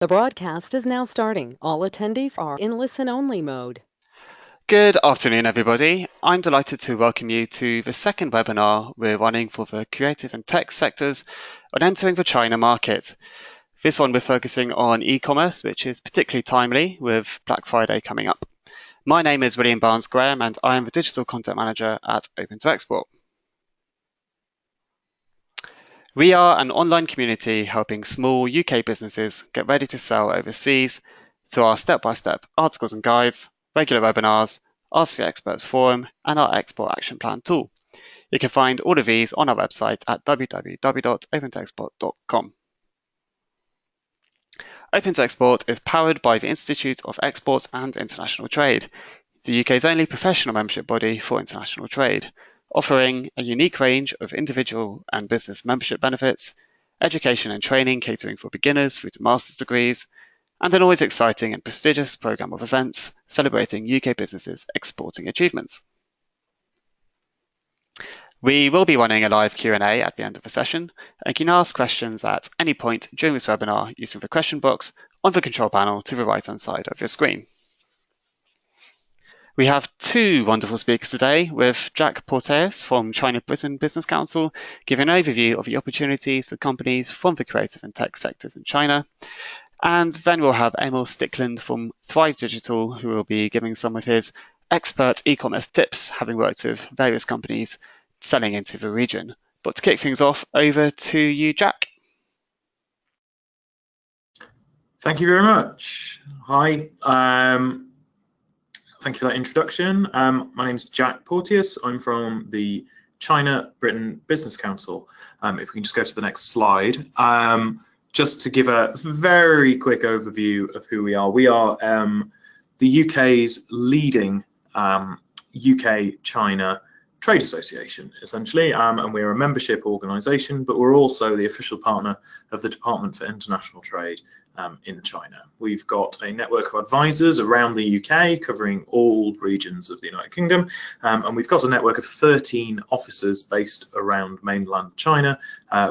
The broadcast is now starting. All attendees are in listen-only mode. Good afternoon, everybody. I'm delighted to welcome you to the second webinar we're running for the creative and tech sectors on entering the China market. This one we're focusing on e-commerce, which is particularly timely with Black Friday coming up. My name is William Barnes-Graham and I am the Digital Content Manager at Open to Export. We are an online community helping small UK businesses get ready to sell overseas through our step-by-step articles and guides, regular webinars, Ask the Experts forum, and our Export Action Plan tool. You can find all of these on our website at www.open2export.com. Open to Export is powered by the Institute of Export and International Trade, the UK's only professional membership body for international trade, offering a unique range of individual and business membership benefits, education and training catering for beginners through to master's degrees, and an always exciting and prestigious programme of events celebrating UK businesses' exporting achievements. We will be running a live Q&A at the end of the session, and you can ask questions at any point during this webinar using the question box on the control panel to the right-hand side of your screen. We have two wonderful speakers today, with Jack Porteous from China-Britain Business Council giving an overview of the opportunities for companies from the creative and tech sectors in China. And then we'll have Emil Strickland from Thrive Digital, who will be giving some of his expert e-commerce tips, having worked with various companies selling into the region. But to kick things off, over to you, Jack. Thank you very much. Hi. Thank you for that introduction. My name is Jack Porteous. I'm from the China-Britain Business Council. If we can just go to the next slide. Just to give a very quick overview of who we are. We are the UK's leading UK-China trade association, essentially, and we're a membership organisation, but we're also the official partner of the Department for International Trade in China. We've got a network of advisors around the UK covering all regions of the United Kingdom, and we've got a network of 13 offices based around mainland China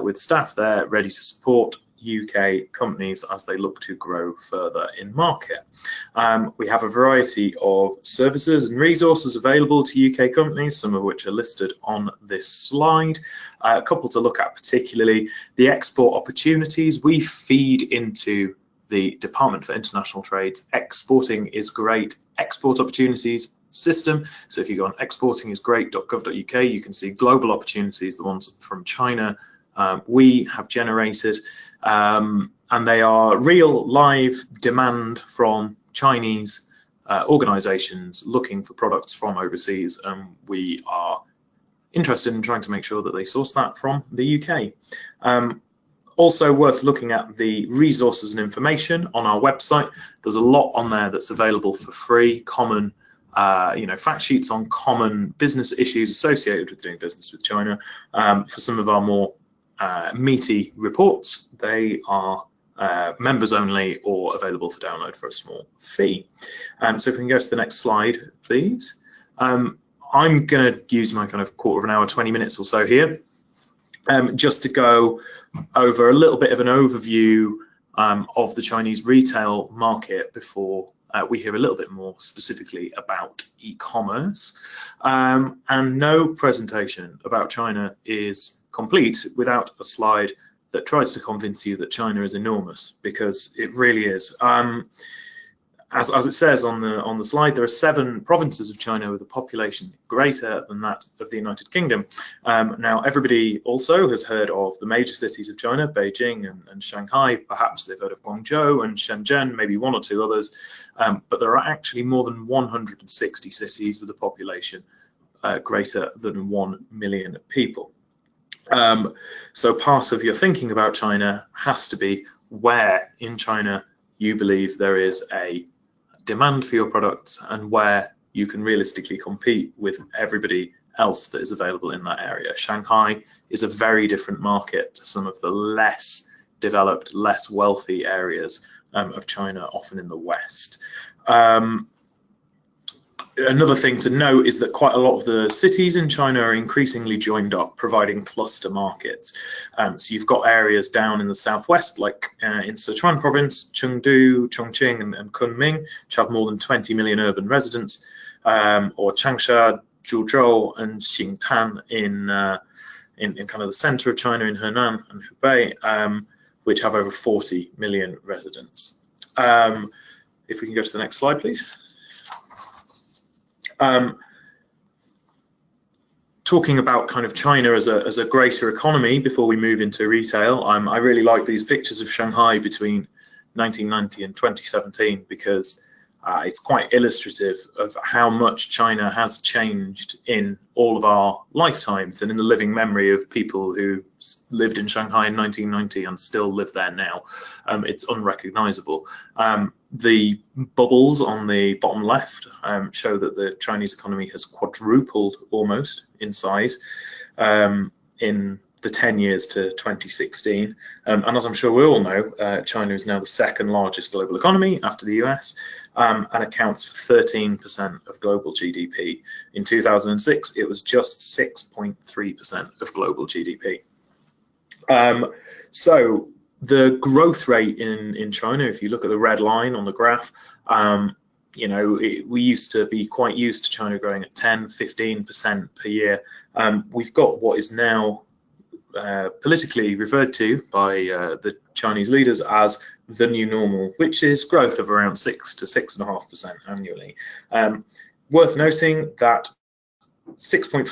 with staff there ready to support UK companies as they look to grow further in market. We have a variety of services and resources available to UK companies, some of which are listed on this slide. A couple to look at particularly: the export opportunities. We feed into the Department for International Trade's Exporting is Great export opportunities system. So if you go on exportingisgreat.gov.uk, you can see global opportunities, the ones from China we have generated, and they are real live demand from Chinese organizations looking for products from overseas, and we are interested in trying to make sure that they source that from the UK. Also worth looking at the resources and information on our website. There's a lot on there that's available for free, common fact sheets on common business issues associated with doing business with China. For some of our more meaty reports, they are members only or available for download for a small fee. So if we can go to the next slide, please. I'm going to use my kind of quarter of an hour, 20 minutes or so here, just to go over a little bit of an overview of the Chinese retail market before we hear a little bit more specifically about e-commerce. And no presentation about China is complete without a slide that tries to convince you that China is enormous, because it really is. As it says on the slide, there are 7 provinces of China with a population greater than that of the United Kingdom. Now, everybody also has heard of the major cities of China, Beijing and Shanghai. Perhaps they've heard of Guangzhou and Shenzhen, maybe one or two others. But there are actually more than 160 cities with a population greater than 1 million people. So part of your thinking about China has to be where in China you believe there is a demand for your products and where you can realistically compete with everybody else that is available in that area. Shanghai is a very different market to some of the less developed, less wealthy areas of China, often in the West. Another thing to note is that quite a lot of the cities in China are increasingly joined up, providing cluster markets. So you've got areas down in the southwest, like in Sichuan province, Chengdu, Chongqing, and Kunming, which have more than 20 million urban residents, or Changsha, Zhuzhou, and Xingtan in kind of the center of China in Henan and Hubei, which have over 40 million residents. If we can go to the next slide, please. Talking about kind of China as a greater economy before we move into retail, I really like these pictures of Shanghai between 1990 and 2017 because it's quite illustrative of how much China has changed in all of our lifetimes and in the living memory of people who lived in Shanghai in 1990 and still live there now. It's unrecognizable. The bubbles on the bottom left show that the Chinese economy has quadrupled almost in size in the 10 years to 2016. And as I'm sure we all know, China is now the second largest global economy after the US and accounts for 13% of global GDP. In 2006, it was just 6.3% of global GDP. So the growth rate in China, if you look at the red line on the graph, you know, we used to be quite used to China growing at 10, 15% per year. We've got what is now politically referred to by the Chinese leaders as the new normal, which is growth of around 6 to 6.5% annually. Worth noting that 6.5%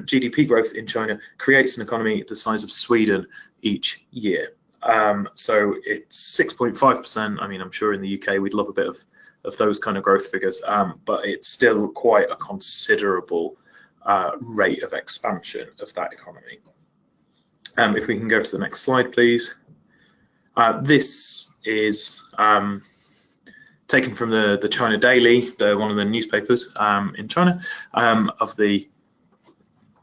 GDP growth in China creates an economy the size of Sweden each year. So it's 6.5%. I mean, I'm sure in the UK we'd love a bit of those kind of growth figures, but it's still quite a considerable rate of expansion of that economy. If we can go to the next slide, please. This is taken from the China Daily, one of the newspapers in China, of the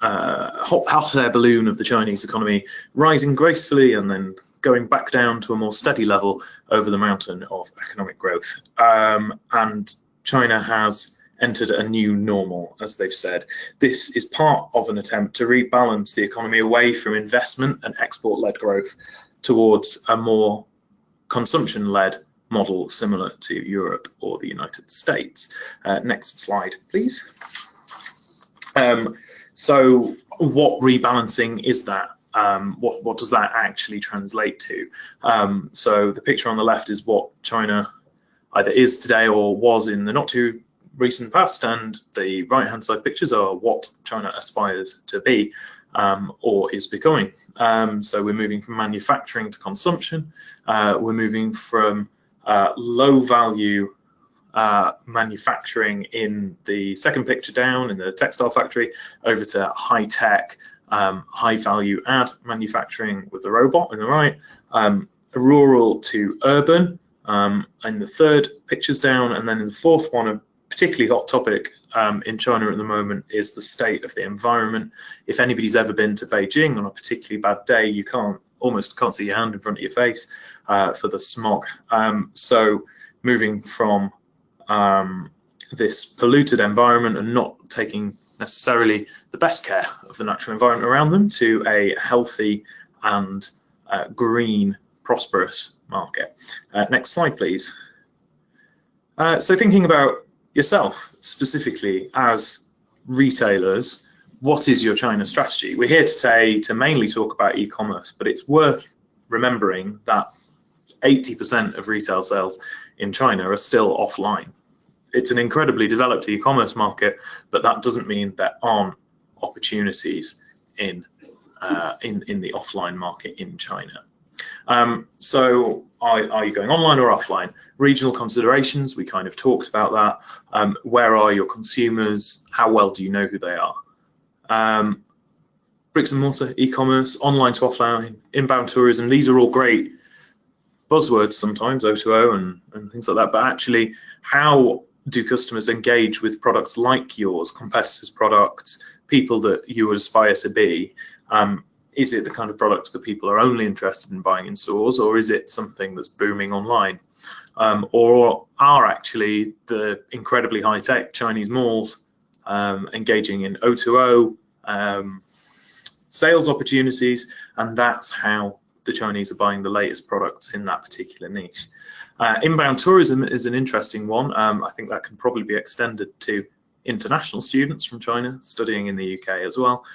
hot air balloon of the Chinese economy rising gracefully and then going back down to a more steady level over the mountain of economic growth. And China has entered a new normal, as they've said. This is part of an attempt to rebalance the economy away from investment and export-led growth towards a more consumption-led model similar to Europe or the United States. Next slide, please. So what rebalancing is that? What does that actually translate to? So the picture on the left is what China either is today or was in the not too recent past, and the right hand side pictures are what China aspires to be or is becoming. So we're moving from manufacturing to consumption. We're moving from low value manufacturing in the second picture down in the textile factory over to high tech, high value add manufacturing with the robot in the right, rural to urban in the third pictures down, and then in the fourth one, a particularly hot topic in China at the moment is the state of the environment. If anybody's ever been to Beijing on a particularly bad day, you almost can't see your hand in front of your face for the smog. So moving from this polluted environment and not taking necessarily the best care of the natural environment around them to a healthy and green, prosperous market. Next slide, please. So thinking about yourself specifically as retailers, what is your China strategy? We're here today to mainly talk about e-commerce, but it's worth remembering that 80% of retail sales in China are still offline. It's an incredibly developed e-commerce market, but that doesn't mean there aren't opportunities in the offline market in China. So are you going online or offline? Regional considerations, we kind of talked about that. Where are your consumers? How well do you know who they are? Bricks and mortar, e-commerce, online to offline, inbound tourism, these are all great buzzwords sometimes, O2O and things like that, but actually how do customers engage with products like yours, competitors' products, people that you aspire to be? is it the kind of products that people are only interested in buying in stores, or is it something that's booming online? Or are actually the incredibly high-tech Chinese malls engaging in O2O sales opportunities, and that's how the Chinese are buying the latest products in that particular niche? Inbound tourism is an interesting one. I think that can probably be extended to international students from China studying in the UK as well.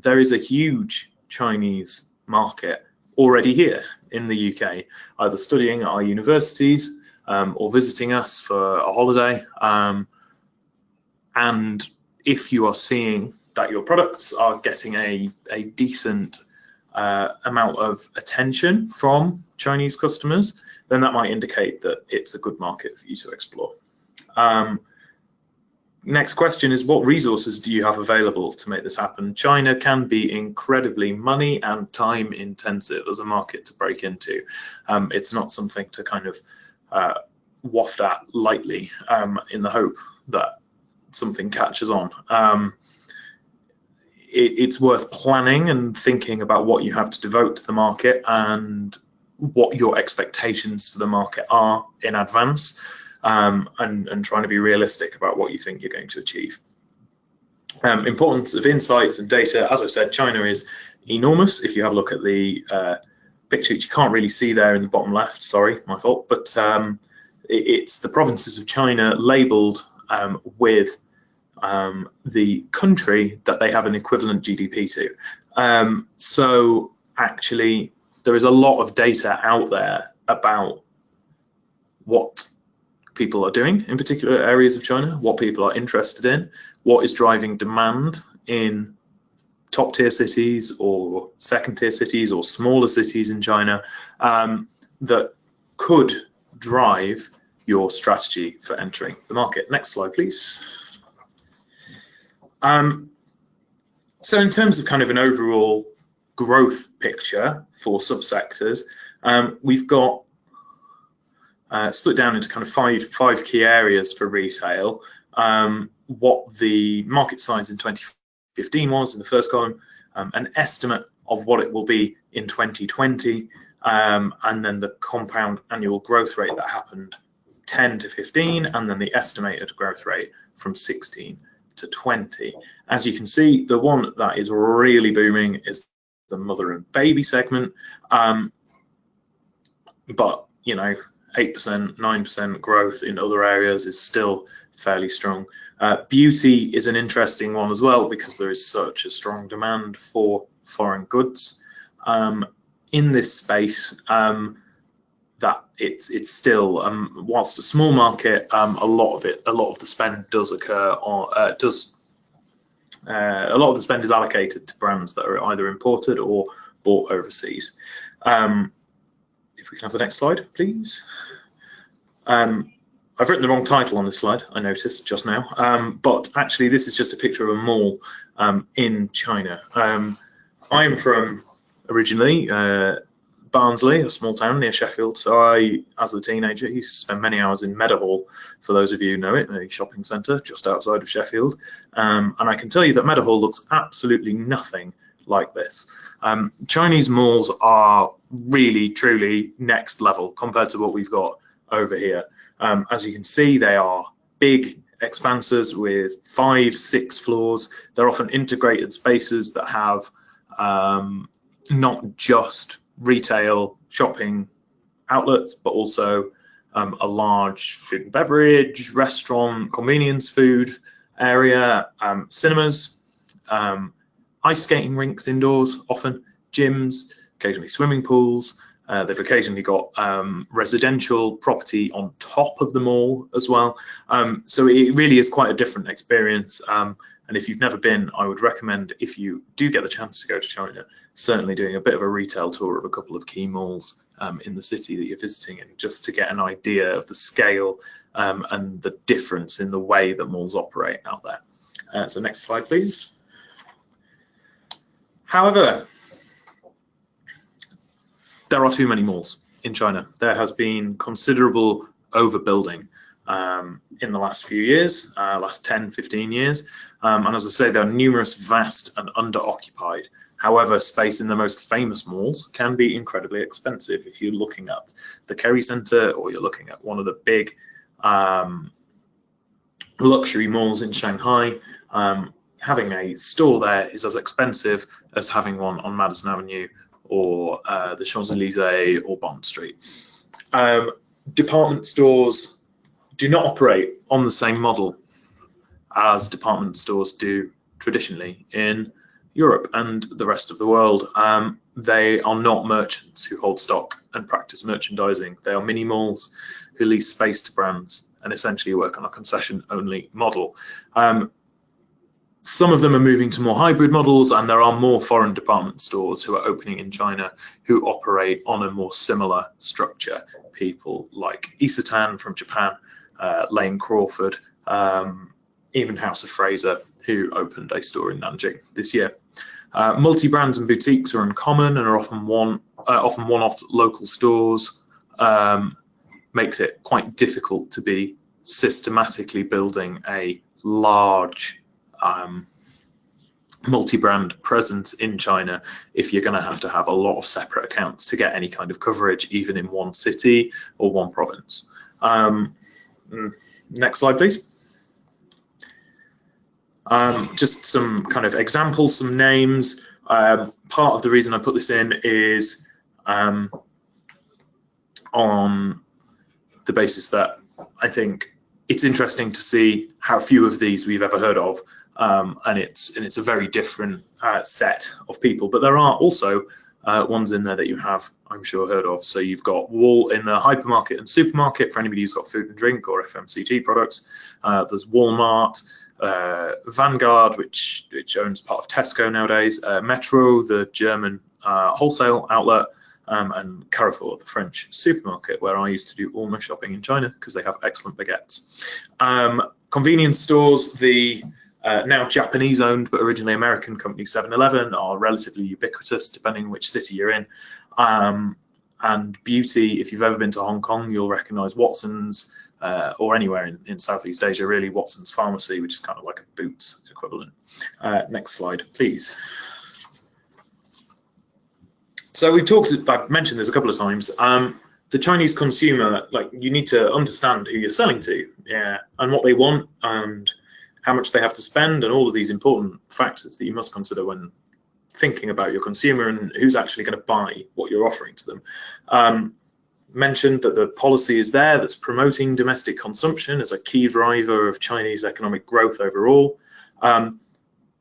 There is a huge Chinese market already here in the UK, either studying at our universities or visiting us for a holiday. And if you are seeing that your products are getting a decent amount of attention from Chinese customers, then that might indicate that it's a good market for you to explore. Next question is, what resources do you have available to make this happen? China can be incredibly money and time intensive as a market to break into. It's not something to kind of waft at lightly in the hope that something catches on. It's worth planning and thinking about what you have to devote to the market and what your expectations for the market are in advance, and trying to be realistic about what you think you're going to achieve. Importance of insights and data. As I said, China is enormous. If you have a look at the picture, which you can't really see there in the bottom left, sorry, my fault, but it's the provinces of China labeled with the country that they have an equivalent GDP to. So actually, there is a lot of data out there about what people are doing in particular areas of China, what people are interested in, what is driving demand in top tier cities or second tier cities or smaller cities in China, that could drive your strategy for entering the market. Next slide, please. So in terms of kind of an overall growth picture for subsectors, we've got split down into kind of five key areas for retail. What the market size in 2015 was in the first column, an estimate of what it will be in 2020, and then the compound annual growth rate that happened 10 to 15, and then the estimated growth rate from 16 to 20. As you can see, the one that is really booming is the mother and baby segment, but you know, 8%, 9% growth in other areas is still fairly strong. Beauty is an interesting one as well, because there is such a strong demand for foreign goods in this space, that it's still, whilst a small market, a lot of the spend does occur on, a lot of the spend is allocated to brands that are either imported or bought overseas. If we can have the next slide, please. I've written the wrong title on this slide, I noticed just now, but actually this is just a picture of a mall in China. I'm from originally Barnsley, a small town near Sheffield. So I, as a teenager, used to spend many hours in Meadowhall, for those of you who know it, a shopping centre just outside of Sheffield. And I can tell you that Meadowhall looks absolutely nothing like this. Chinese malls are really, truly next level compared to what we've got over here. As you can see, they are big expanses with 5, 6 floors. They're often integrated spaces that have not just retail shopping outlets, but also a large food and beverage, restaurant, convenience food area, cinemas, ice skating rinks indoors, often gyms, occasionally swimming pools. They've occasionally got residential property on top of the mall as well. So it really is quite a different experience. And if you've never been, I would recommend, if you do get the chance to go to China, certainly doing a bit of a retail tour of a couple of key malls in the city that you're visiting, and just to get an idea of the scale and the difference in the way that malls operate out there. So next slide, please. However, there are too many malls in China. There has been considerable overbuilding in the last few years, last 10, 15 years. And as I say, there are numerous vast and underoccupied However, space in the most famous malls can be incredibly expensive. If you're looking at the Kerry Centre or you're looking at one of the big luxury malls in Shanghai, having a store there is as expensive as having one on Madison Avenue or the Champs-Elysees or Bond Street. Department stores do not operate on the same model as department stores do traditionally in Europe and the rest of the world. They are not merchants who hold stock and practice merchandising. They are mini malls who lease space to brands and essentially work on a concession-only model. Some of them are moving to more hybrid models, and there are more foreign department stores who are opening in China who operate on a more similar structure. People like Isetan from Japan, Lane Crawford, even House of Fraser, who opened a store in Nanjing this year. Multi-brands and boutiques are uncommon and are often one-off local stores. Makes it quite difficult to be systematically building a large multi-brand presence in China if you're going to have a lot of separate accounts to get any kind of coverage, even in one city or one province. Next slide, please. Just some kind of examples, some names. Part of the reason I put this in is on the basis that I think it's interesting to see how few of these we've ever heard of, and it's a very different set of people. But there are also ones in there that you have, I'm sure, heard of. So you've got Wall in the hypermarket and supermarket for anybody who's got food and drink or FMCG products. There's Walmart, Vanguard, which owns part of Tesco nowadays, Metro, the German wholesale outlet, and Carrefour, the French supermarket, where I used to do all my shopping in China because they have excellent baguettes. Convenience stores, the now Japanese-owned but originally American company 7-Eleven, are relatively ubiquitous depending on which city you're in. And beauty, if you've ever been to Hong Kong, you'll recognise Watson's, or anywhere in Southeast Asia, really, Watson's Pharmacy, which is kind of like a Boots equivalent. Next slide, please. So I've mentioned this a couple of times. The Chinese consumer, you need to understand who you're selling to, and what they want, and how much they have to spend, and all of these important factors that you must consider when thinking about your consumer and who's actually going to buy what you're offering to them. Mentioned that the policy is there that's promoting domestic consumption as a key driver of Chinese economic growth overall.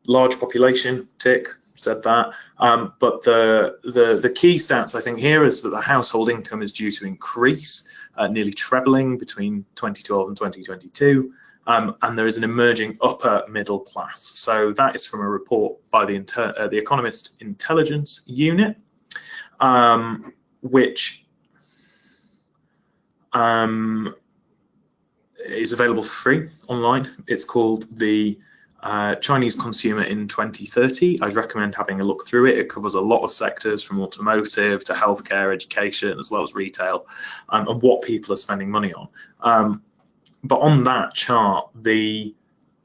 Large population, tick, said that. But the key stats, I think, here is that the household income is due to increase, nearly trebling between 2012 and 2022. And there is an emerging upper middle class. So that is from a report by the Economist Intelligence Unit, which is available for free online. It's called the Chinese Consumer in 2030. I'd recommend having a look through it. It covers a lot of sectors from automotive to healthcare, education, as well as retail, and what people are spending money on. But on that chart, the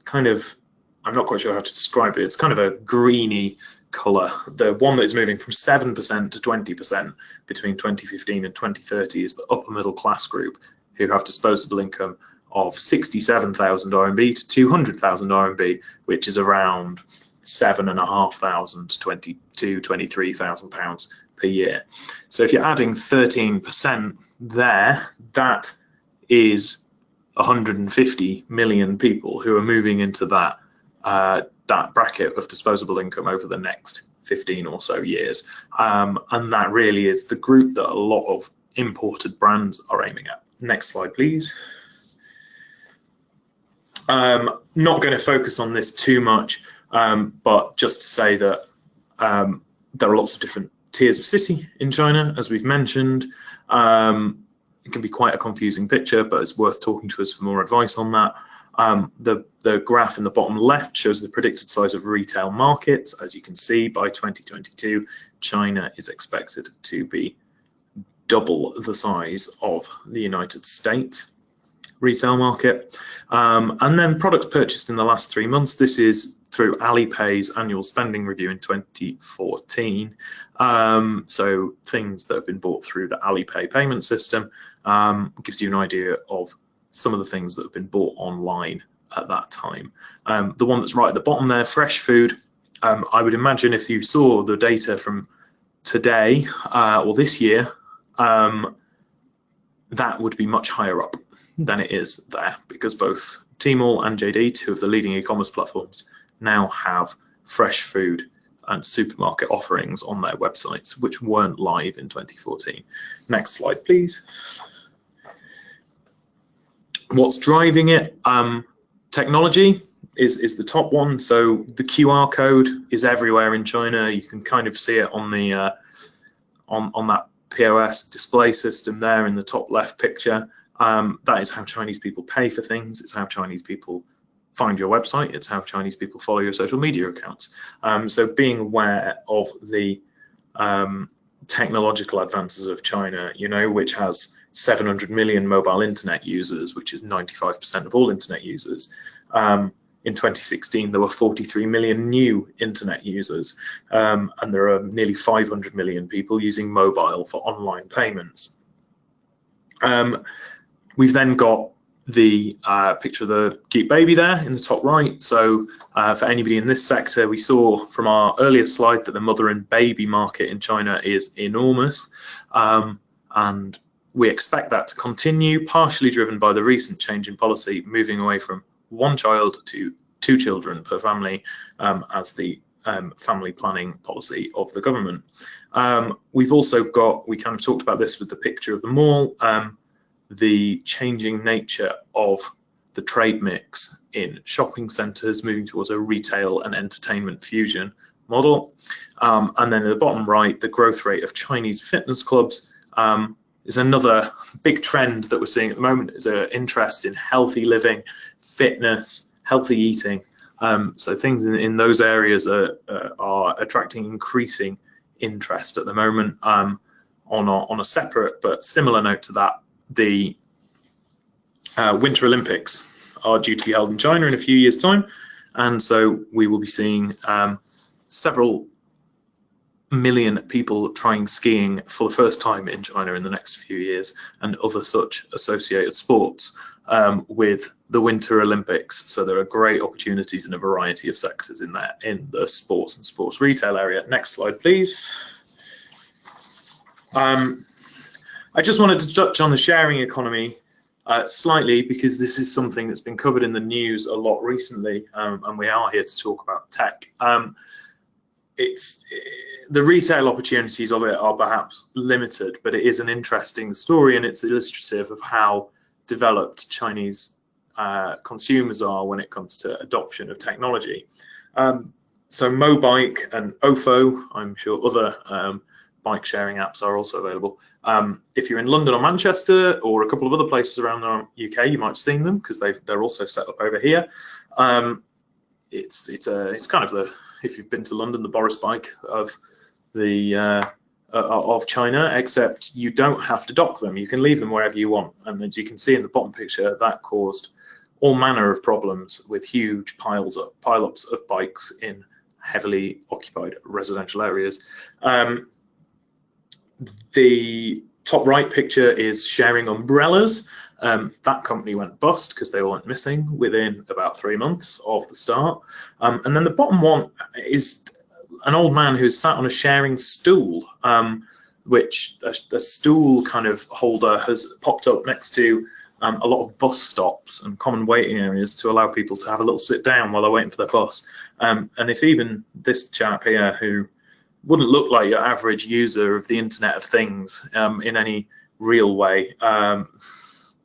kind of, I'm not quite sure how to describe it, it's kind of a greeny colour. The one that is moving from 7% to 20% between 2015 and 2030 is the upper middle class group, who have disposable income of 67,000 RMB to 200,000 RMB, which is around 7,500 to 23,000 pounds per year. So if you're adding 13% there, that is 150 million people who are moving into that bracket of disposable income over the next 15 or so years. And that really is the group that a lot of imported brands are aiming at. Next slide, please. Not going to focus on this too much, but just to say that there are lots of different tiers of city in China, as we've mentioned. It can be quite a confusing picture, but it's worth talking to us for more advice on that. The graph in the bottom left shows the predicted size of retail markets. As you can see, by 2022, China is expected to be double the size of the United States. retail market. And then products purchased in the last 3 months. This is through Alipay's annual spending review in 2014. So things that have been bought through the Alipay payment system, gives you an idea of some of the things that have been bought online at that time. The one that's right at the bottom there, fresh food. I would imagine if you saw the data from today or this year, that would be much higher up than it is there, because both Tmall and JD, two of the leading e-commerce platforms, now have fresh food and supermarket offerings on their websites, which weren't live in 2014. Next slide, please. What's driving it? Technology is the top one. So the QR code is everywhere in China. You can kind of see it on the on that POS display system there in the top left picture. That is how Chinese people pay for things. It's how Chinese people find your website. It's how Chinese people follow your social media accounts. So being aware of the technological advances of China, you know, which has 700 million mobile internet users, which is 95% of all internet users. In 2016, there were 43 million new internet users, and there are nearly 500 million people using mobile for online payments. We've then got the picture of the cute baby there in the top right. So for anybody in this sector, we saw from our earlier slide that the mother and baby market in China is enormous, and we expect that to continue, partially driven by the recent change in policy, moving away from one child to 2 children per family as the family planning policy of the government. We've also got, we kind of talked about this with the picture of the mall, the changing nature of the trade mix in shopping centres, moving towards a retail and entertainment fusion model. And then at the bottom right, the growth rate of Chinese fitness clubs is another big trend that we're seeing at the moment, is an interest in healthy living, fitness, healthy eating. So things in those areas are attracting increasing interest at the moment. On a separate but similar note to that, the Winter Olympics are due to be held in China in a few years' time, and so we will be seeing several million people trying skiing for the first time in China in the next few years, and other such associated sports with the Winter Olympics. So there are great opportunities in a variety of sectors in there, in the sports and sports retail area. Next slide, please. I just wanted to touch on the sharing economy slightly, because this is something that's been covered in the news a lot recently, and we are here to talk about tech. The retail opportunities of it are perhaps limited, but it is an interesting story, and it's illustrative of how developed Chinese consumers are when it comes to adoption of technology. So Mobike and Ofo, I'm sure other bike sharing apps are also available. If you're in London or Manchester or a couple of other places around the UK, you might have seen them, because they're also set up over here. It's kind of the, if you've been to London, the Boris bike of the of China, except you don't have to dock them. You can leave them wherever you want. And as you can see in the bottom picture, that caused all manner of problems with huge pile-ups of bikes in heavily occupied residential areas. The top right picture is sharing umbrellas. That company went bust because they went missing within about 3 months of the start. And then the bottom one is an old man who's sat on a sharing stool, which a stool kind of holder has popped up next to a lot of bus stops and common waiting areas to allow people to have a little sit down while they're waiting for their bus. And if even this chap here, who wouldn't look like your average user of the Internet of Things in any real way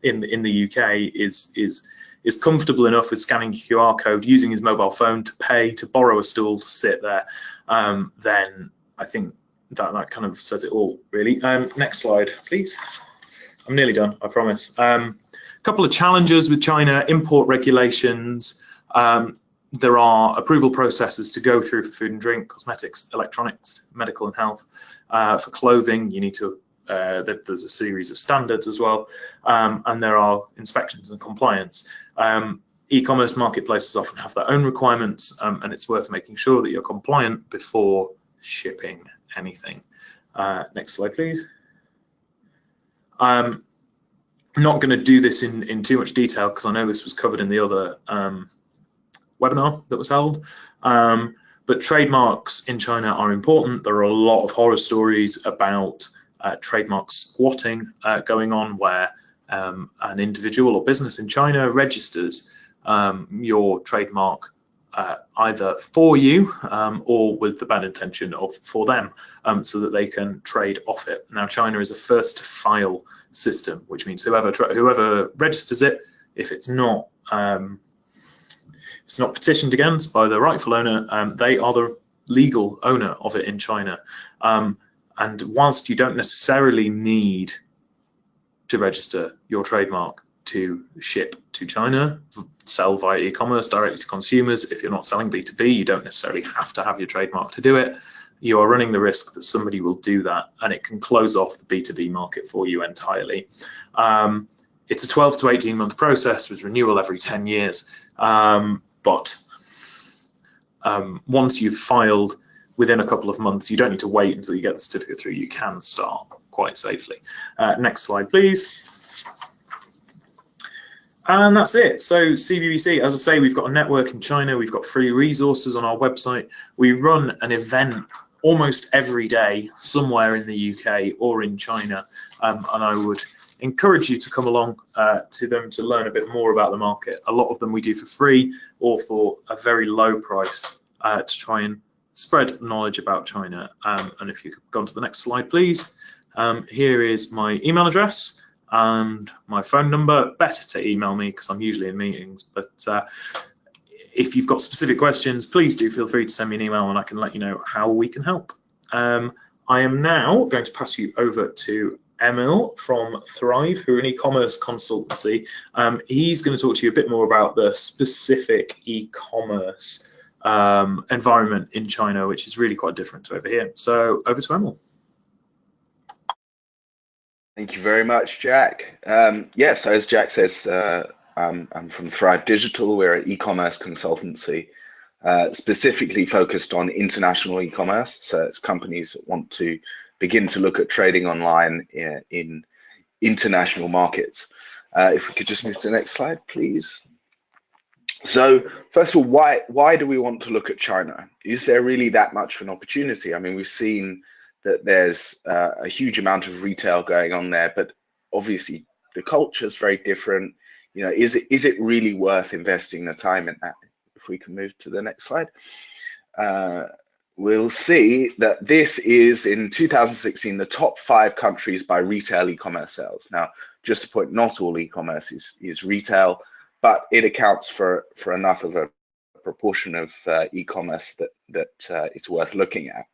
in the UK, is comfortable enough with scanning QR code, using his mobile phone to pay, to borrow a stool to sit there, then I think that kind of says it all, really. Next slide, please. I'm nearly done, I promise. A couple of challenges with China: import regulations. There are approval processes to go through for food and drink, cosmetics, electronics, medical and health. For clothing, you need to there's a series of standards as well, and there are inspections and compliance. E-commerce marketplaces often have their own requirements, and it's worth making sure that you're compliant before shipping anything. Next slide, please. I'm not going to do this in too much detail because I know this was covered in the other webinar that was held. But trademarks in China are important. There are a lot of horror stories about trademark squatting going on, where an individual or business in China registers your trademark either for you or with the bad intention of for them, so that they can trade off it. Now, China is a first to file system, which means whoever registers it, if it's not petitioned against by the rightful owner, they are the legal owner of it in China. And whilst you don't necessarily need to register your trademark to ship to China, sell via e-commerce directly to consumers, if you're not selling B2B, you don't necessarily have to have your trademark to do it. You are running the risk that somebody will do that, and it can close off the B2B market for you entirely. It's a 12 to 18 month process with renewal every 10 years. But once you've filed within a couple of months, you don't need to wait until you get the certificate through. You can start quite safely. Next slide, please. And that's it. So CBBC, as I say, we've got a network in China. We've got free resources on our website. We run an event almost every day somewhere in the UK or in China. And I would encourage you to come along to them to learn a bit more about the market. A lot of them we do for free or for a very low price to try and spread knowledge about China. And if you could go on to the next slide, please. Here is my email address and my phone number. Better to email me because I'm usually in meetings, but if you've got specific questions, please do feel free to send me an email and I can let you know how we can help. I am now going to pass you over to Emil from Thrive, who are an e-commerce consultancy. He's going to talk to you a bit more about the specific e-commerce environment in China, which is really quite different to over here. So over to Emil. Thank you very much, Jack. Yes, as Jack says, I'm from Thrive Digital. We're an e-commerce consultancy specifically focused on international e-commerce. So it's companies that want to begin to look at trading online in international markets. If we could just move to the next slide, please. So first of all, why do we want to look at China? Is there really that much of an opportunity? I mean, we've seen that there's a huge amount of retail going on there, but obviously the culture is very different. You know, is it really worth investing the time in that? If we can move to the next slide. We'll see that this is, in 2016, the top 5 countries by retail e-commerce sales. Now, just to point, not all e-commerce is retail, but it accounts for enough of a proportion of e-commerce that it's worth looking at.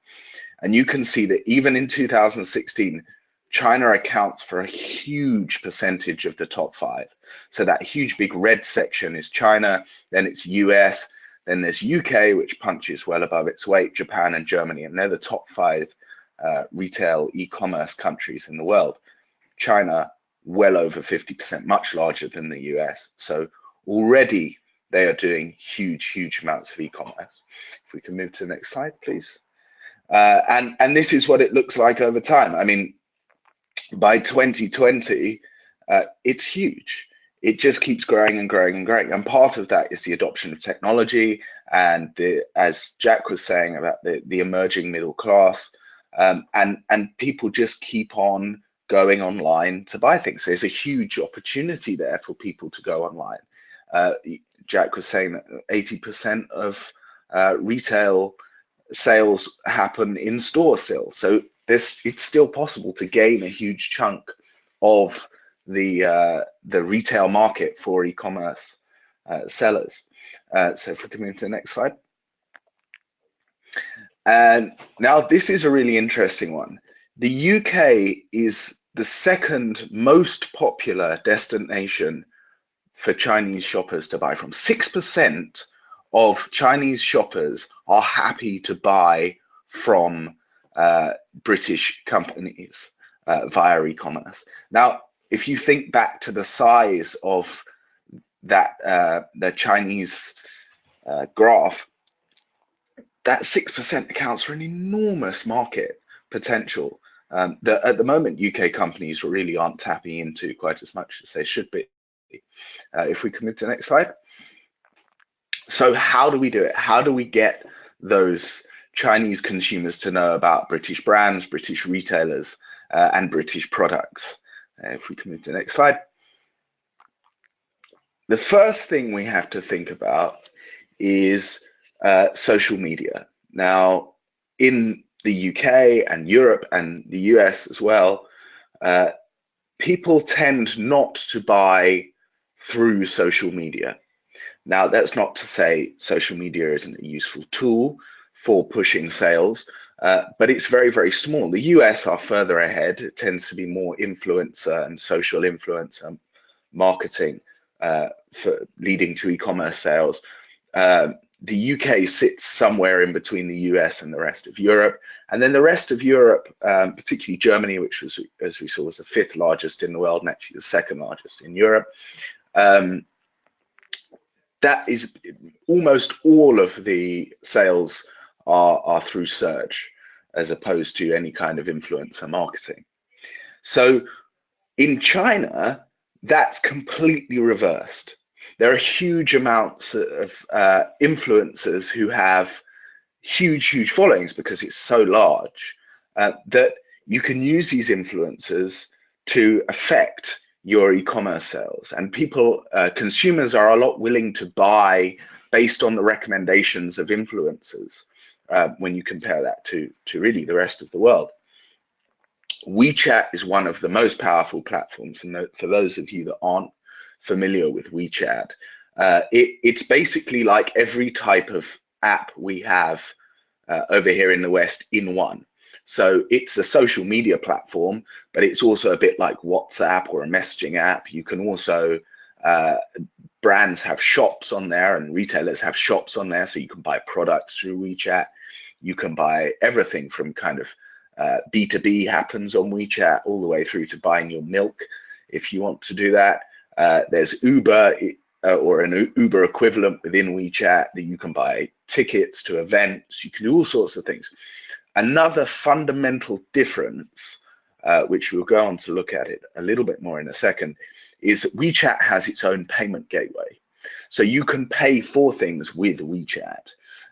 And you can see that even in 2016, China accounts for a huge percentage of the top 5. So that huge big red section is China, then it's US, then there's UK, which punches well above its weight, Japan and Germany, and they're the top 5 retail e-commerce countries in the world. China, well over 50%, much larger than the US. So already they are doing huge amounts of e-commerce. If we can move to the next slide, please. And this is what it looks like over time. I mean, by 2020, it's huge. It just keeps growing and growing and growing. And part of that is the adoption of technology and as Jack was saying about the emerging middle class, and people just keep on going online to buy things. There's a huge opportunity there for people to go online. Jack was saying that 80% of retail sales happen in store still. So it's still possible to gain a huge chunk of the retail market for e-commerce sellers. So if we can move to the next slide. And now this is a really interesting one. The UK is the second most popular destination for Chinese shoppers to buy from. 6% of Chinese shoppers are happy to buy from British companies. via e-commerce. Now, if you think back to the size of that the Chinese graph, that 6% accounts for an enormous market potential that at the moment UK companies really aren't tapping into quite as much as they should be. If we can move to the next slide. So how do we do it? How do we get those Chinese consumers to know about British brands, British retailers, and British products? If we can move to the next slide. The first thing we have to think about is social media. Now, in the UK and Europe and the US as well, people tend not to buy through social media. Now, that's not to say social media isn't a useful tool for pushing sales, but it's very, very small. The US are further ahead. It tends to be more influencer and social influencer marketing for leading to e-commerce sales. The UK sits somewhere in between the US and the rest of Europe. And then the rest of Europe, particularly Germany, which was, as we saw, was the 5th largest in the world and actually the 2nd largest in Europe. That is almost all of the sales are through search as opposed to any kind of influencer marketing. So in China, that's completely reversed. There are huge amounts of influencers who have huge followings because it's so large that you can use these influencers to affect your e-commerce sales, and people, consumers are a lot willing to buy based on the recommendations of influencers when you compare that to really the rest of the world. WeChat is one of the most powerful platforms, and for those of you that aren't familiar with WeChat, it's basically like every type of app we have over here in the West in one. So it's a social media platform, but it's also a bit like WhatsApp or a messaging app. You can also, brands have shops on there and retailers have shops on there. So you can buy products through WeChat. You can buy everything from kind of B2B happens on WeChat all the way through to buying your milk if you want to do that. There's Uber or an Uber equivalent within WeChat that you can buy tickets to events. You can do all sorts of things. Another fundamental difference, which we'll go on to look at it a little bit more in a second, is that WeChat has its own payment gateway. So you can pay for things with WeChat.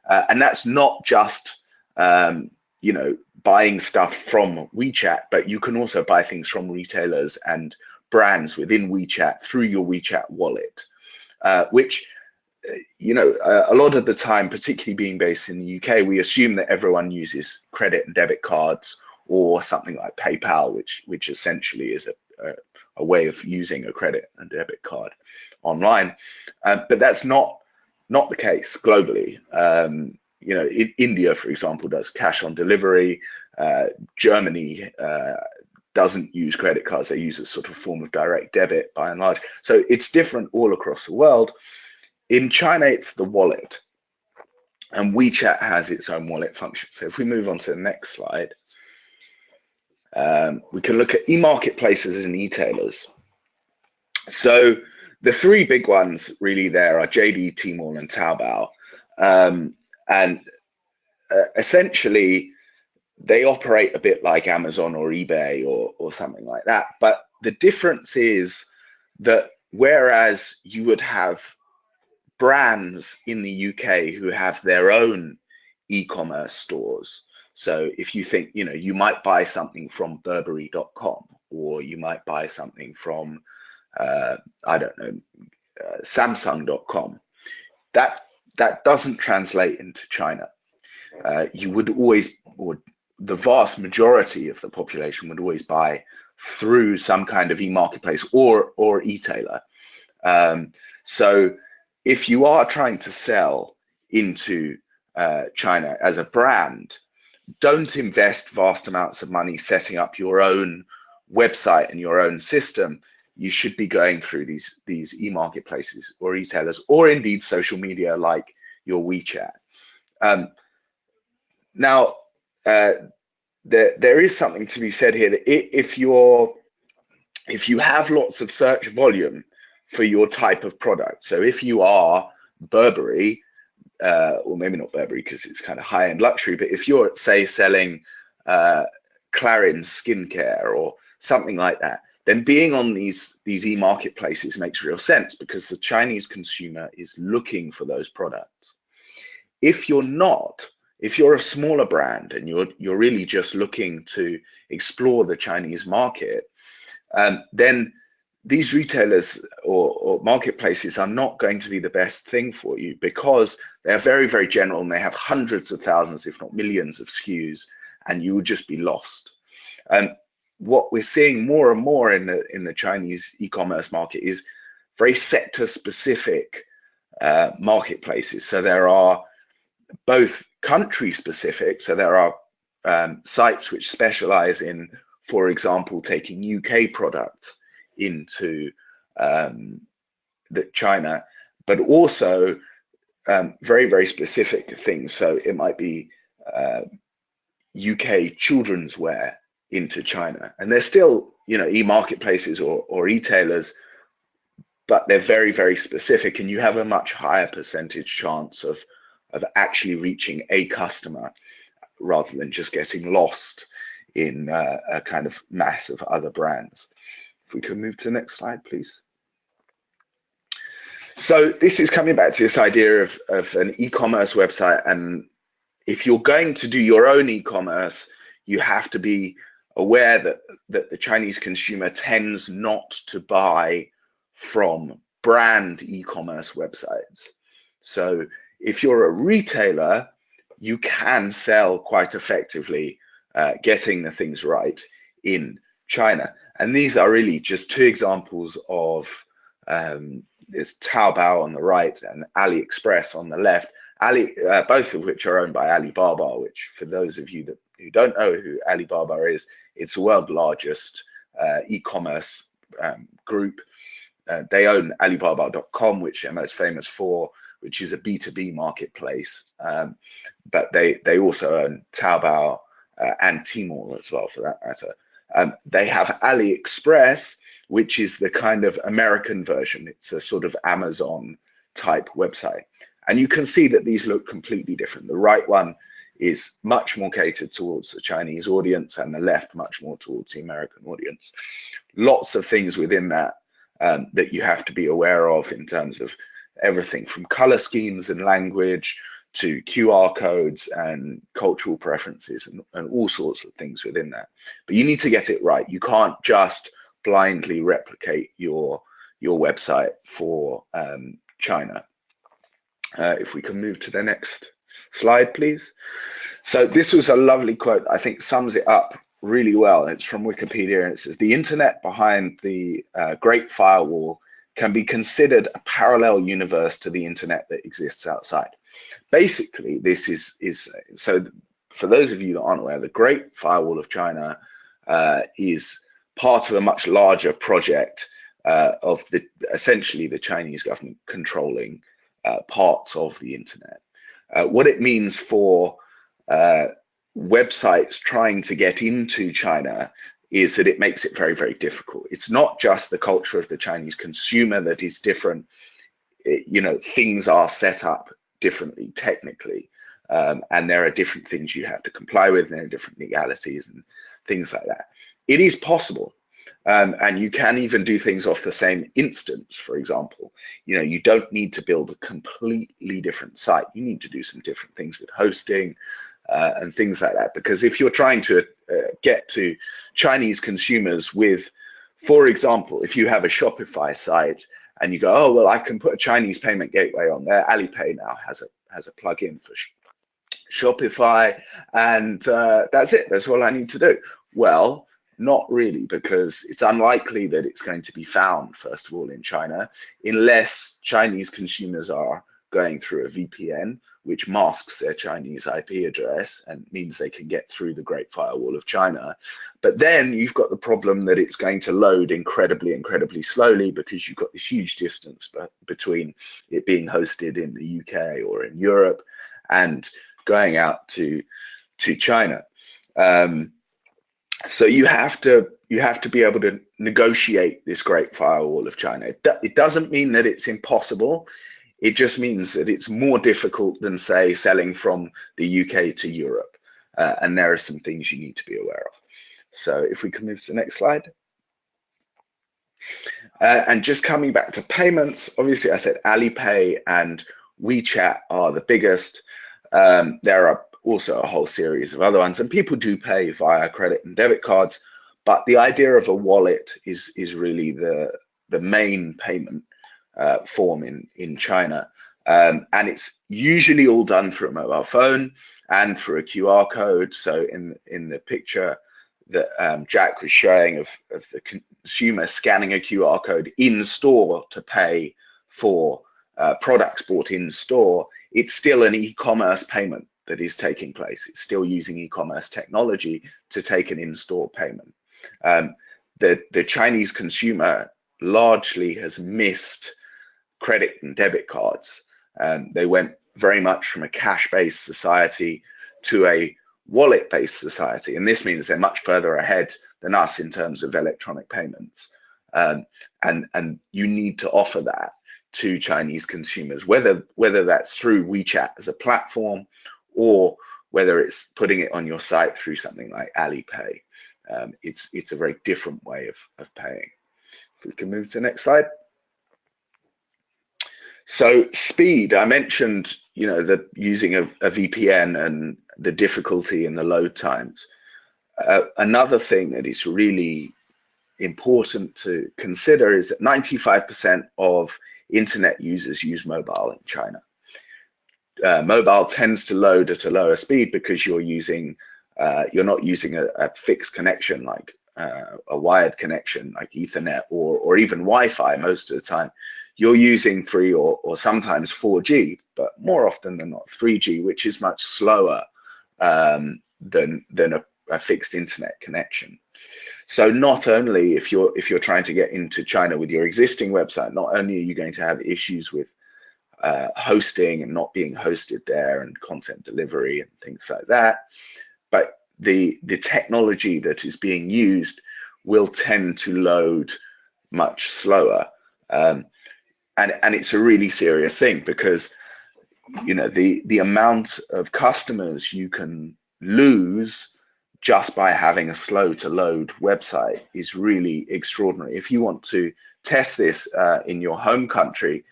And that's not just, you know, buying stuff from WeChat, but you can also buy things from retailers and brands within WeChat through your WeChat wallet, which, you know, a lot of the time, particularly being based in the UK, we assume that everyone uses credit and debit cards or something like PayPal, which essentially is a way of using a credit and debit card online. But that's not the case globally. You know, India, for example, does cash on delivery. Germany doesn't use credit cards. They use a sort of form of direct debit by and large. So it's different all across the world. In China, it's the wallet, and WeChat has its own wallet function. So if we move on to the next slide, we can look at e-marketplaces and e-tailers. So the three big ones really there are JD, Tmall, and Taobao. And essentially, they operate a bit like Amazon or eBay or something like that. But the difference is that whereas you would have brands in the UK who have their own e-commerce stores. So if you think, you know, you might buy something from Burberry.com, or you might buy something from, I don't know, Samsung.com. That doesn't translate into China. You would always, or the vast majority of the population would always buy through some kind of e-marketplace or e-tailer. So if you are trying to sell into China as a brand, don't invest vast amounts of money setting up your own website and your own system. You should be going through these e-marketplaces or retailers, or indeed social media like your WeChat. Now, there is something to be said here that if you have lots of search volume for your type of product, so if you are Burberry, or maybe not Burberry because it's kind of high-end luxury, but if you're, say, selling Clarins skincare or something like that, then being on these e-marketplaces makes real sense because the Chinese consumer is looking for those products. If you're not, if you're a smaller brand and you're really just looking to explore the Chinese market, then these retailers or marketplaces are not going to be the best thing for you because they're very, very general and they have hundreds of thousands, if not millions of SKUs, and you will just be lost. What we're seeing more and more in the Chinese e-commerce market is very sector-specific marketplaces. So there are both country-specific, so there are sites which specialize in, for example, taking UK products into China, but also very, very specific things. So it might be UK children's wear into China, and they're still, you know, e-marketplaces or retailers, but they're very, very specific, and you have a much higher percentage chance of actually reaching a customer rather than just getting lost in a kind of mass of other brands. If we could move to the next slide, please. So this is coming back to this idea of an e-commerce website, and if you're going to do your own e-commerce, you have to be aware that the Chinese consumer tends not to buy from brand e-commerce websites. So if you're a retailer, you can sell quite effectively getting the things right in China. And these are really just two examples of there's Taobao on the right and AliExpress on the left, both of which are owned by Alibaba, which for those of you who don't know who Alibaba is, it's the world's largest e-commerce group. They own Alibaba.com, which they're most famous for, which is a B2B marketplace. But they also own Taobao and Tmall as well, for that matter. They have AliExpress, which is the kind of American version. It's a sort of Amazon type website. And you can see that these look completely different. The right one is much more catered towards the Chinese audience and the left much more towards the American audience. Lots of things within that that you have to be aware of in terms of everything from color schemes and language to QR codes and cultural preferences and all sorts of things within that. But you need to get it right. You can't just blindly replicate your website for China. If we can move to the next slide, please. So this was a lovely quote, I think sums it up really well. It's from Wikipedia, and it says, "The internet behind the Great Firewall can be considered a parallel universe to the internet that exists outside." Basically, this is so for those of you that aren't aware, the Great Firewall of China is part of a much larger project of essentially the Chinese government controlling parts of the internet. What it means for websites trying to get into China is that it makes it very, very difficult. It's not just the culture of the Chinese consumer that is different. You know, things are set up differently technically, and there are different things you have to comply with, and there are different legalities and things like that. It is possible. And you can even do things off the same instance. For example, you know, you don't need to build a completely different site. You need to do some different things with hosting and things like that. Because if you're trying to get to Chinese consumers with, for example, if you have a Shopify site and you go, oh, well, I can put a Chinese payment gateway on there. Alipay now has a plugin for Shopify, and that's it. That's all I need to do. Well, not really, because it's unlikely that it's going to be found, first of all, in China, unless Chinese consumers are going through a VPN, which masks their Chinese IP address and means they can get through the Great Firewall of China. But then you've got the problem that it's going to load incredibly, incredibly slowly because you've got this huge distance between it being hosted in the UK or in Europe and going out to China. So you have to be able to negotiate this Great Firewall of China. It doesn't mean that it's impossible. It just means that it's more difficult than, say, selling from the UK to Europe. And there are some things you need to be aware of. So if we can move to the next slide. And just coming back to payments, obviously I said Alipay and WeChat are the biggest. There are also a whole series of other ones, and people do pay via credit and debit cards, but the idea of a wallet is really the main payment form in China. And it's usually all done through a mobile phone and through a QR code. So in the picture that Jack was showing of the consumer scanning a QR code in store to pay for products bought in store, it's still an e-commerce payment that is taking place. It's still using e-commerce technology to take an in-store payment. The Chinese consumer largely has missed credit and debit cards. They went very much from a cash-based society to a wallet-based society, and this means they're much further ahead than us in terms of electronic payments. And you need to offer that to Chinese consumers, whether that's through WeChat as a platform, or whether it's putting it on your site through something like Alipay. It's a very different way of paying. If we can move to the next slide. So speed, I mentioned, the using a VPN and the difficulty in the load times. Another thing that is really important to consider is that 95% of internet users use mobile in China. Mobile tends to load at a lower speed because you're not using a fixed connection like a wired connection like Ethernet or even Wi-Fi most of the time. You're using 3 or sometimes 4G, but more often than not 3G, which is much slower than a fixed internet connection. So not only if you're trying to get into China with your existing website, not only are you going to have issues with hosting and not being hosted there and content delivery and things like that, but the technology that is being used will tend to load much slower. And it's a really serious thing because the amount of customers you can lose just by having a slow to load website is really extraordinary. If you want to test this in your home country,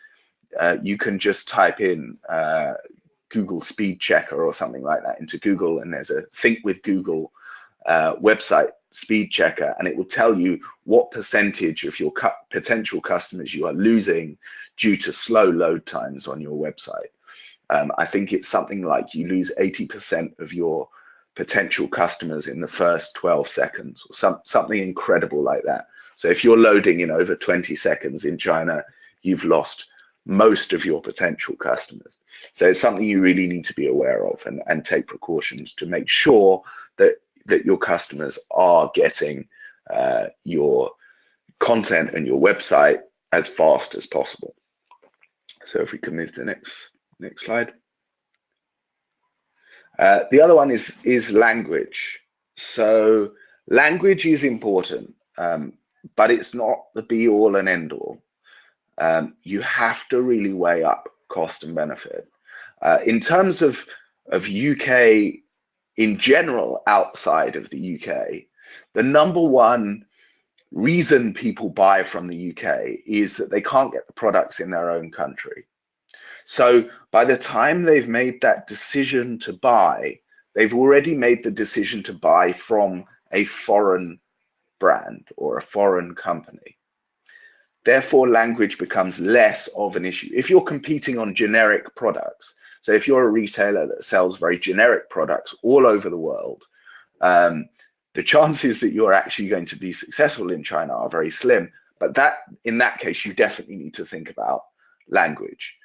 you can just type in Google Speed Checker or something like that into Google, and there's a Think with Google website speed checker, and it will tell you what percentage of your potential customers you are losing due to slow load times on your website. I think it's something like you lose 80% of your potential customers in the first 12 seconds or something incredible like that. So if you're loading in over 20 seconds in China, you've lost most of your potential customers. So it's something you really need to be aware of and take precautions to make sure that your customers are getting your content and your website as fast as possible. So if we can move to the next slide. The other one is language. So language is important, but it's not the be all and end all. You have to really weigh up cost and benefit. In terms of UK in general, outside of the UK, the number one reason people buy from the UK is that they can't get the products in their own country. So by the time they've made that decision to buy, they've already made the decision to buy from a foreign brand or a foreign company. Therefore, language becomes less of an issue. If you're competing on generic products, so if you're a retailer that sells very generic products all over the world, the chances that you're actually going to be successful in China are very slim. But in that case, you definitely need to think about language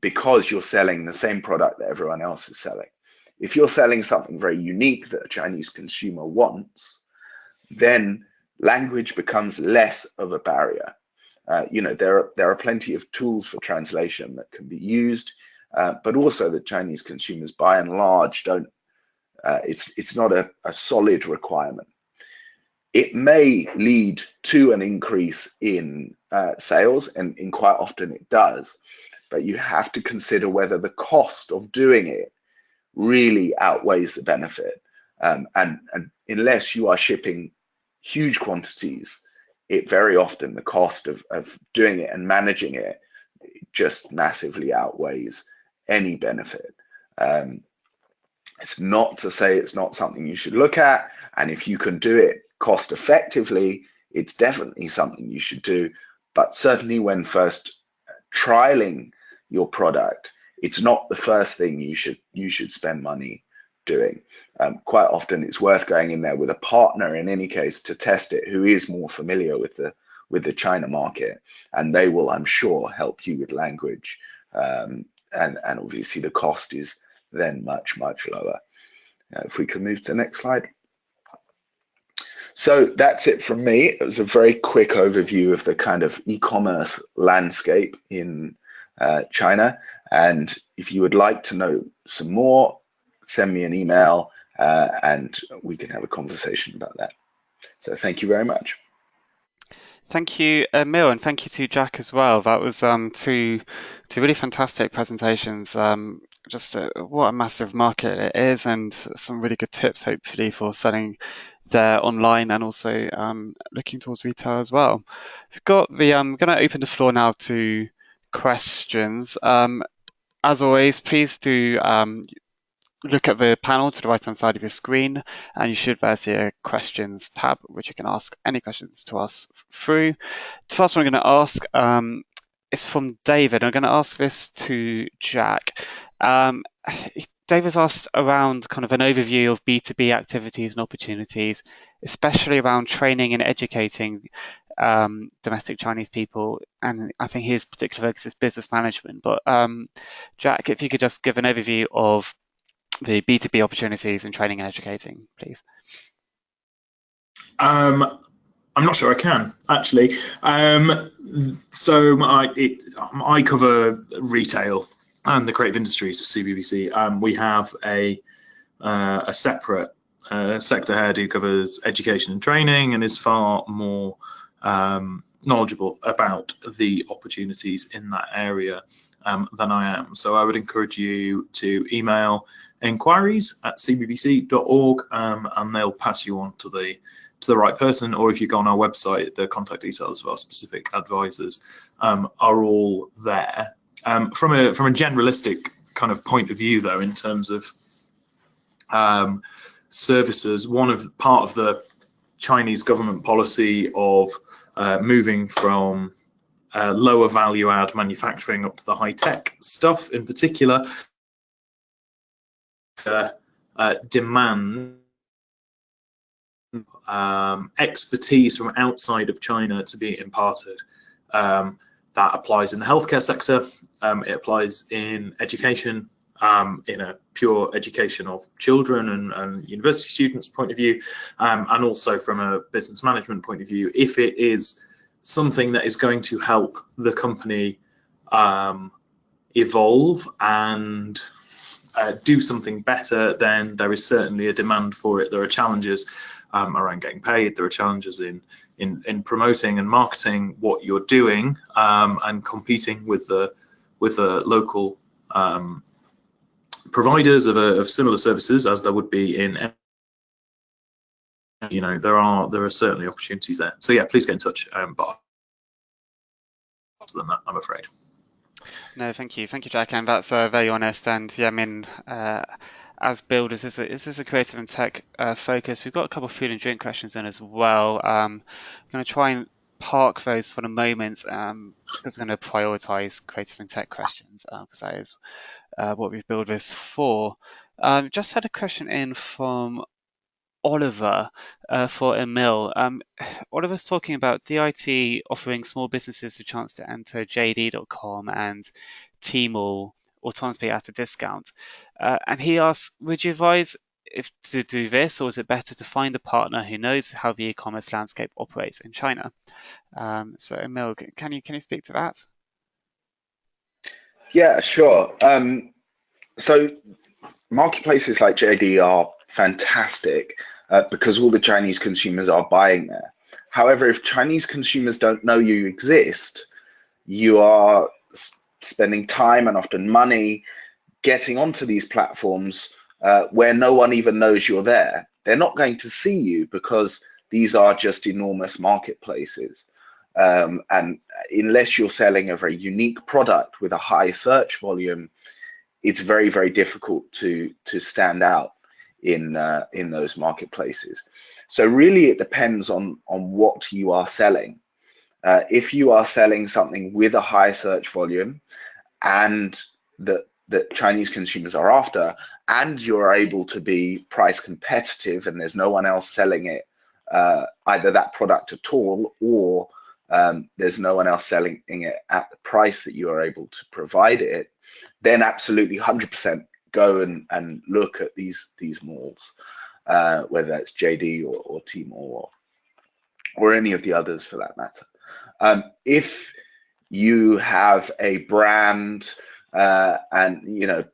because you're selling the same product that everyone else is selling. If you're selling something very unique that a Chinese consumer wants, then language becomes less of a barrier. There are plenty of tools for translation that can be used, but also the Chinese consumers, by and large, don't It's not a solid requirement. It may lead to an increase in sales, and quite often it does, but you have to consider whether the cost of doing it really outweighs the benefit. And unless you are shipping huge quantities, it very often, the cost of doing it and managing it just massively outweighs any benefit. It's not to say it's not something you should look at, and if you can do it cost effectively, it's definitely something you should do. But certainly when first trialing your product, it's not the first thing you should spend money doing. Quite often it's worth going in there with a partner in any case to test it, who is more familiar with the China market, and they will, I'm sure, help you with language, and obviously the cost is then much lower. If we can move to the next slide. So that's it from me. It was a very quick overview of the kind of e-commerce landscape in China, and if you would like to know some more, send me an email and we can have a conversation about that. So thank you very much. Thank you, Emil, and thank you to Jack as well. That was two really fantastic presentations. Just what a massive market it is, and some really good tips, hopefully, for selling there online and also looking towards retail as well. We've got the I'm going to open the floor now to questions. As always, please do look at the panel to the right-hand side of your screen, and you should there see a questions tab, which you can ask any questions to us through. The first one I'm going to ask is from David. I'm going to ask this to Jack. David's asked around kind of an overview of B2B activities and opportunities, especially around training and educating domestic Chinese people, and I think his particular focus is business management. But Jack, if you could just give an overview of the B2B opportunities in training and educating, please. I'm not sure I can, actually. So I cover retail and the creative industries for CBBC. We have a separate sector head who covers education and training and is far more knowledgeable about the opportunities in that area than I am. So I would encourage you to email inquiries@cbbc.org and they'll pass you on to the right person, or if you go on our website, the contact details of our specific advisors are all there. From a generalistic kind of point of view, though, in terms of services, part of the Chinese government policy of moving from lower value add manufacturing up to the high tech stuff in particular, demand expertise from outside of China to be imparted. That applies in the healthcare sector, it applies in education, in a pure education of children and university students point of view, and also from a business management point of view. If it is something that is going to help the company evolve and do something better, then there is certainly a demand for it. There are challenges around getting paid. There are challenges in promoting and marketing what you're doing, and competing with the local providers of similar services, as there would be in, there are certainly opportunities there. So yeah, please get in touch. But other than that, I'm afraid. No, thank you, Jack, and that's very honest. And yeah, I mean, as builders, this is a creative and tech focus. We've got a couple of food and drink questions in as well. I'm going to try and park those for the moment, because I'm going to prioritize creative and tech questions, because that is what we've built this for. Just had a question in from Oliver for Emil. Oliver's talking about DIT offering small businesses a chance to enter JD.com and Tmall autonomously at a discount. And he asks, would you advise to do this, or is it better to find a partner who knows how the e-commerce landscape operates in China? So Emil, can you speak to that? Yeah, sure. So marketplaces like JD are fantastic because all the Chinese consumers are buying there. However, if Chinese consumers don't know you exist, you are spending time and often money getting onto these platforms where no one even knows you're there. They're not going to see you because these are just enormous marketplaces. And unless you're selling a very unique product with a high search volume, it's very, very difficult to stand out in those marketplaces. So really, it depends on what you are selling. If you are selling something with a high search volume and that Chinese consumers are after, and you're able to be price competitive and there's no one else selling it, either that product at all, or there's no one else selling it at the price that you are able to provide it, then absolutely 100% go and look at these malls, whether that's JD or Tmall or any of the others for that matter. If you have a brand and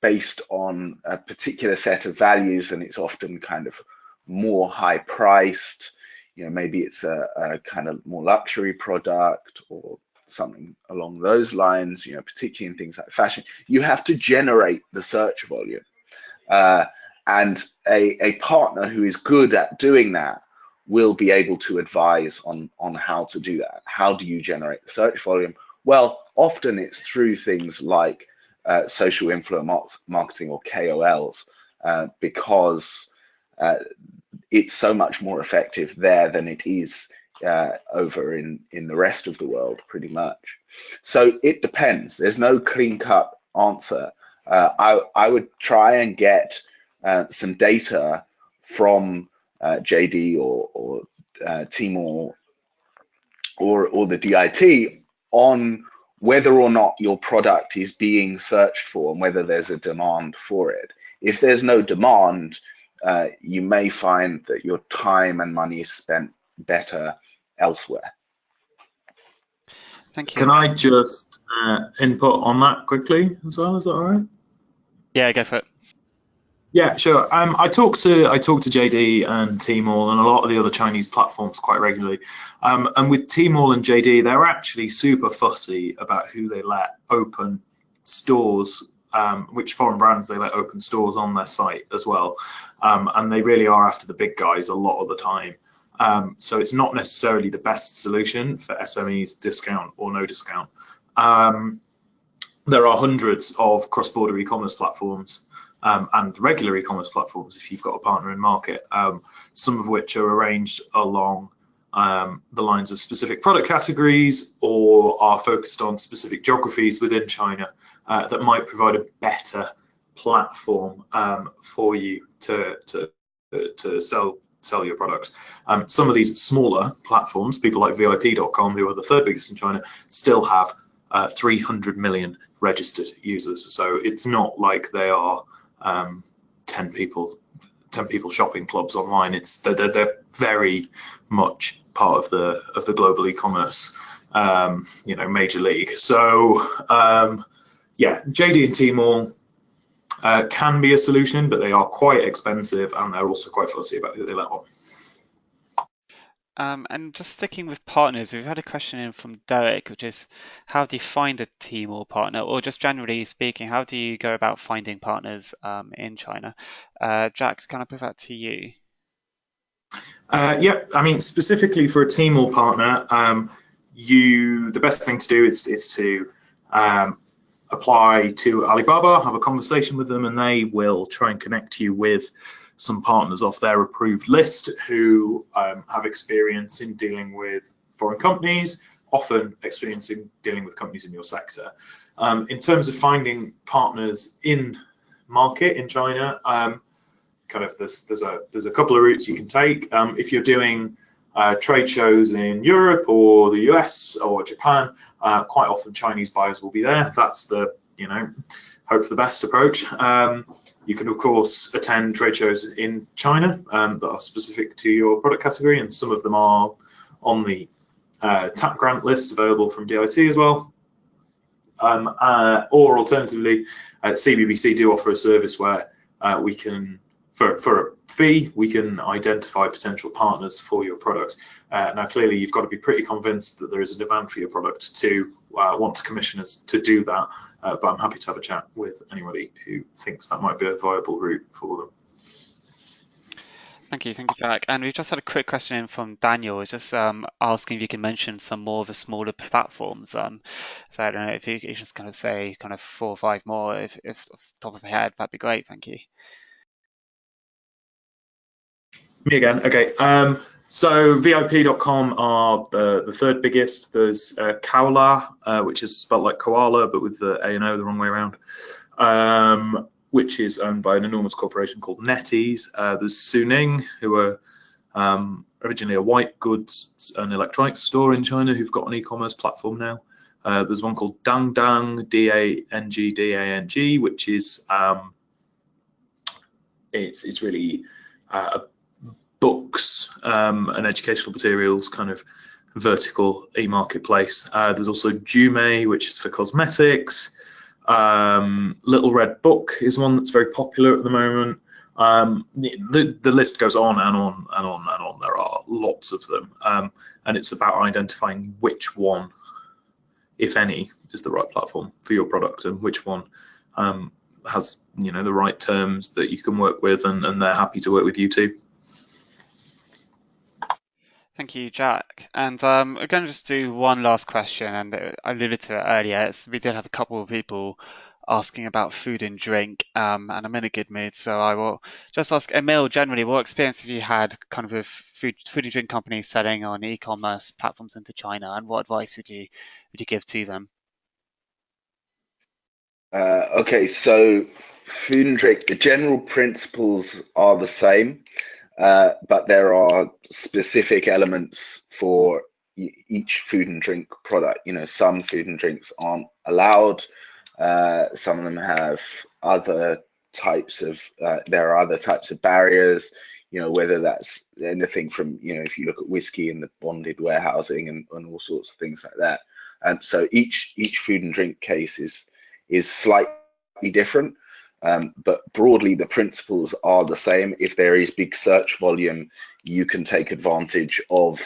based on a particular set of values, and it's often kind of more high priced, maybe it's a kind of more luxury product or something along those lines, particularly in things like fashion, you have to generate the search volume. And a partner who is good at doing that will be able to advise on how to do that. How do you generate the search volume? Well, often it's through things like social influencer marketing or KOLs, because it's so much more effective there than it is over in the rest of the world, pretty much. So it depends. There's no clean-cut answer. I would try and get some data from JD or Tmall or the DIT on whether or not your product is being searched for and whether there's a demand for it. If there's no demand, you may find that your time and money is spent better elsewhere. Thank you. Can I just input on that quickly as well? Is that all right? Yeah, go for it. Yeah, sure. I talk to JD and Tmall and a lot of the other Chinese platforms quite regularly. And with Tmall and JD, they're actually super fussy about who they let open stores, which foreign brands they let open stores on their site as well. And they really are after the big guys a lot of the time. So it's not necessarily the best solution for SMEs, discount or no discount. There are hundreds of cross-border e-commerce platforms and regular e-commerce platforms if you've got a partner in market, some of which are arranged along the lines of specific product categories or are focused on specific geographies within China that might provide a better platform for you to sell your product. Some of these smaller platforms, people like VIP.com, who are the third biggest in China, still have 300 million registered users. So it's not like they are 10 people shopping clubs online. They're very much part of the global e-commerce major league. So yeah, JD and Tmall can be a solution, but they are quite expensive and they're also quite fussy about who they let on. And just sticking with partners, we've had a question in from Derek, which is, how do you find a team or partner, or just generally speaking, how do you go about finding partners in China? Jack, can I put that to you? Yeah, I mean, specifically for a team or partner, the best thing to do is to apply to Alibaba, have a conversation with them, and they will try and connect you with some partners off their approved list who have experience in dealing with foreign companies, often experience in dealing with companies in your sector. In terms of finding partners in market in China, there's a couple of routes you can take. If you're doing trade shows in Europe or the US or Japan, quite often Chinese buyers will be there. That's the hope for the best approach. You can, of course, attend trade shows in China that are specific to your product category, and some of them are on the TAP grant list available from DIT as well. Or alternatively, CBBC do offer a service where we can, for a fee, we can identify potential partners for your product. Now, clearly, you've got to be pretty convinced that there is a demand for your product to want to commission us to do that. But I'm happy to have a chat with anybody who thinks that might be a viable route for them. Thank you, Jack. And we've just had a quick question in from Daniel. He's just asking if you can mention some more of the smaller platforms. So I don't know if you just kind of say 4 or 5 more, if off the top of the head, that'd be great. Thank you. Me again. Okay. So VIP.com are the third biggest. There's Kaola, which is spelled like koala, but with the A and O the wrong way around, which is owned by an enormous corporation called NetEase. There's Suning, who are originally a white goods and electronics store in China, who've got an e-commerce platform now. There's one called Dangdang, D-A-N-G-D-A-N-G, which is it's really books and educational materials kind of vertical e-marketplace. There's also Jume, which is for cosmetics. Little Red Book is one that's very popular at the moment. The list goes on and on and on and on. There are lots of them, and it's about identifying which one, if any, is the right platform for your product, and which one has the right terms that you can work with, and they're happy to work with you too. Thank you, Jack. And we're going to just do one last question, and I alluded to it earlier. We did have a couple of people asking about food and drink, and I'm in a good mood, so I will just ask Emil, generally, what experience have you had kind of with food and drink companies selling on e-commerce platforms into China, and what advice would you give to them? Okay, so food and drink, the general principles are the same. But there are specific elements for each food and drink product. Some food and drinks aren't allowed. Some of them have other types of, there are other types of barriers, whether that's anything from, if you look at whiskey and the bonded warehousing and all sorts of things like that. So each food and drink case is slightly different. But broadly, the principles are the same. If there is big search volume, you can take advantage of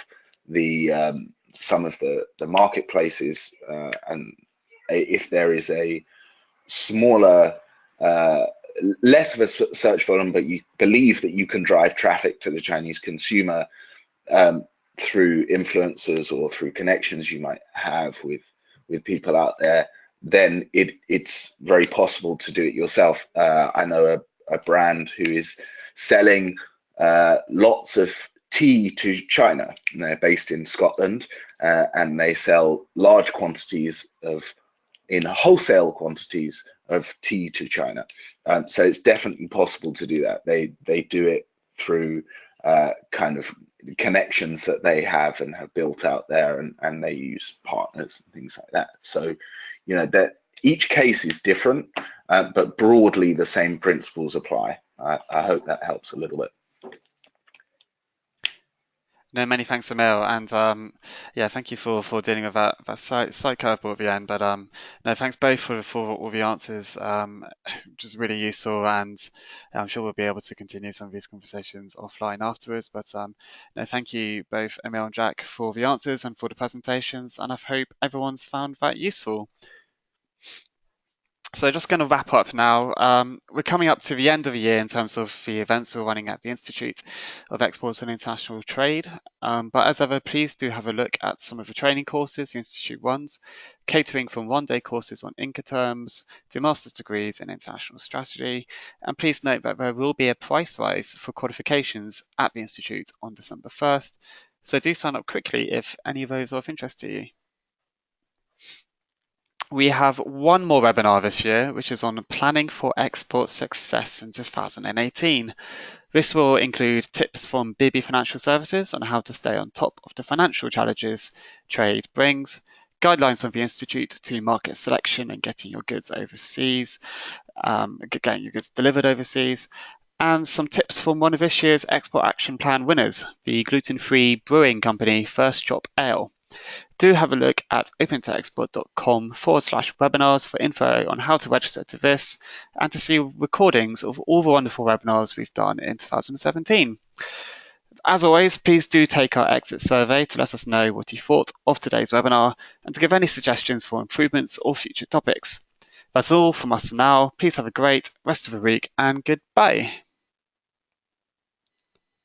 some of the marketplaces, and if there is a smaller, less of a search volume, but you believe that you can drive traffic to the Chinese consumer through influencers or through connections you might have with people out there, then it's very possible to do it yourself. I know a brand who is selling lots of tea to China. And they're based in Scotland, and they sell large quantities in wholesale quantities of tea to China. So it's definitely possible to do that. They do it through kind of connections that they have and have built out there, and they use partners and things like that. So that each case is different, but broadly the same principles apply. I hope that helps a little bit. No, many thanks, Emil, and yeah, thank you for dealing with that slight curveball at the end. But no, thanks both for all the answers, which is really useful, and I'm sure we'll be able to continue some of these conversations offline afterwards. But no, thank you both, Emil and Jack, for the answers and for the presentations, and I hope everyone's found that useful. So just going to wrap up now. We're coming up to the end of the year in terms of the events we're running at the Institute of Export and International Trade. But as ever, please do have a look at some of the training courses the Institute runs, catering from one-day courses on Incoterms to master's degrees in international strategy. And please note that there will be a price rise for qualifications at the Institute on December 1st. So do sign up quickly if any of those are of interest to you. We have one more webinar this year, which is on planning for export success in 2018. This will include tips from BB Financial Services on how to stay on top of the financial challenges trade brings, guidelines from the Institute to market selection and getting your goods overseas, getting your goods delivered overseas, and some tips from one of this year's Export Action Plan winners, the gluten-free brewing company First Chop Ale. Do have a look at opentextpod.com/webinars for info on how to register to this and to see recordings of all the wonderful webinars we've done in 2017. As always, please do take our exit survey to let us know what you thought of today's webinar and to give any suggestions for improvements or future topics. That's all from us for now. Please have a great rest of the week and goodbye.